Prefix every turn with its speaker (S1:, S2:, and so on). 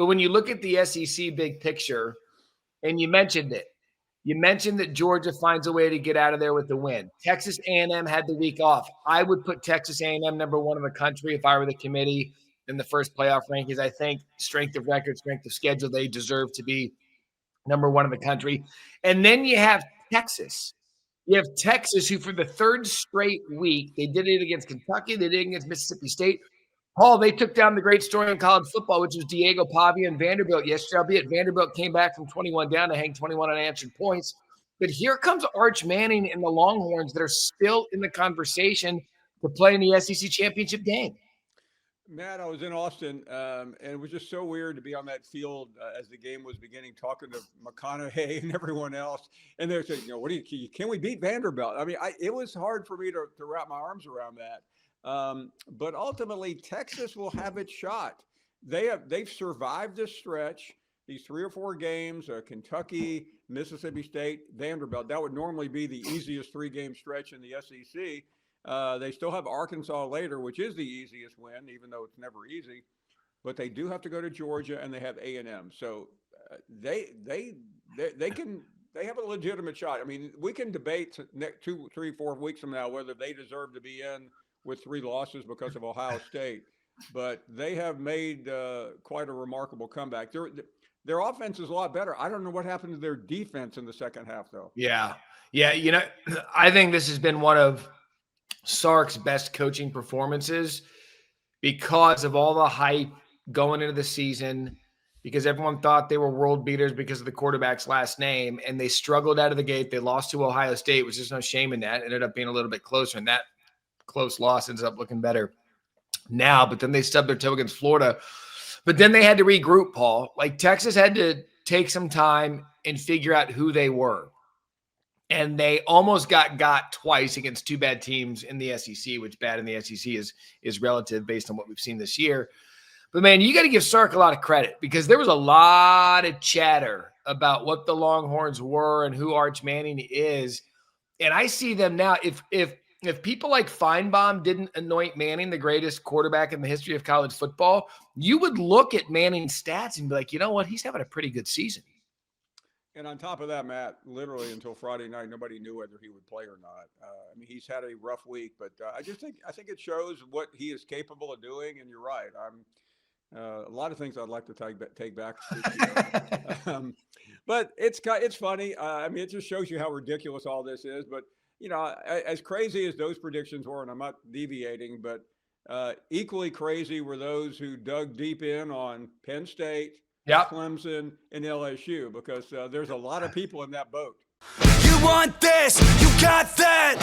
S1: But when you look at the SEC big picture, and you mentioned it, you mentioned that Georgia finds a way to get out of there with the win. Texas A&M had the week off. I would put Texas A&M number one in the country if I were the committee in the first playoff rankings. I think strength of record, strength of schedule, they deserve to be number one in the country. And then you have Texas. You have Texas, who for the third straight week, they did it against Kentucky, they did it against Mississippi State. Paul, they took down the great story in college football, which was Diego Pavia and Vanderbilt yesterday, albeit Vanderbilt came back from 21 down to hang 21 unanswered points. But here comes Arch Manning and the Longhorns that are still in the conversation to play in the SEC championship game.
S2: Matt, I was in Austin, and it was just so weird to be on that field as the game was beginning, talking to McConaughey and everyone else. And they're saying, can we beat Vanderbilt? I mean, it was hard for me to wrap my arms around that. But ultimately, Texas will have its shot. They've survived this stretch, these 3 or 4 games, Kentucky, Mississippi State, Vanderbilt. That would normally be the easiest 3-game stretch in the SEC. They still have Arkansas later, which is the easiest win, even though it's never easy. But they do have to go to Georgia, and they have A&M. So they have a legitimate shot. I mean, we can debate 2, 3, 4 weeks from now whether they deserve to be in with 3 losses because of Ohio State. But they have made quite a remarkable comeback. Their offense is a lot better. I don't know what happened to their defense in the second half, though.
S1: Yeah. I think this has been one of Sark's best coaching performances because of all the hype going into the season, because everyone thought they were world beaters because of the quarterback's last name, and they struggled out of the gate. They lost to Ohio State, which is no shame in that. It ended up being a little bit closer, and that close loss ends up looking better now. But then they stubbed their toe against Florida. But then they had to regroup, Paul. Like, Texas had to take some time and figure out who they were. And they almost got twice against 2 bad teams in the SEC, which bad in the SEC is relative based on what we've seen this year. But, man, you got to give Sark a lot of credit because there was a lot of chatter about what the Longhorns were and who Arch Manning is. And I see them now. If people like Finebaum didn't anoint Manning the greatest quarterback in the history of college football, you would look at Manning's stats and be like, you know what? He's having a pretty good season.
S2: And on top of that, Matt, literally until Friday night, nobody knew whether he would play or not. I mean, he's had a rough week, but I think it shows what he is capable of doing. And you're right. A lot of things I'd like to take back. But it's funny. I mean, it just shows you how ridiculous all this is. But as crazy as those predictions were, and I'm not deviating, but equally crazy were those who dug deep in on Penn State, Clemson, and LSU, because there's a lot of people in that boat.
S3: You want this, you got that.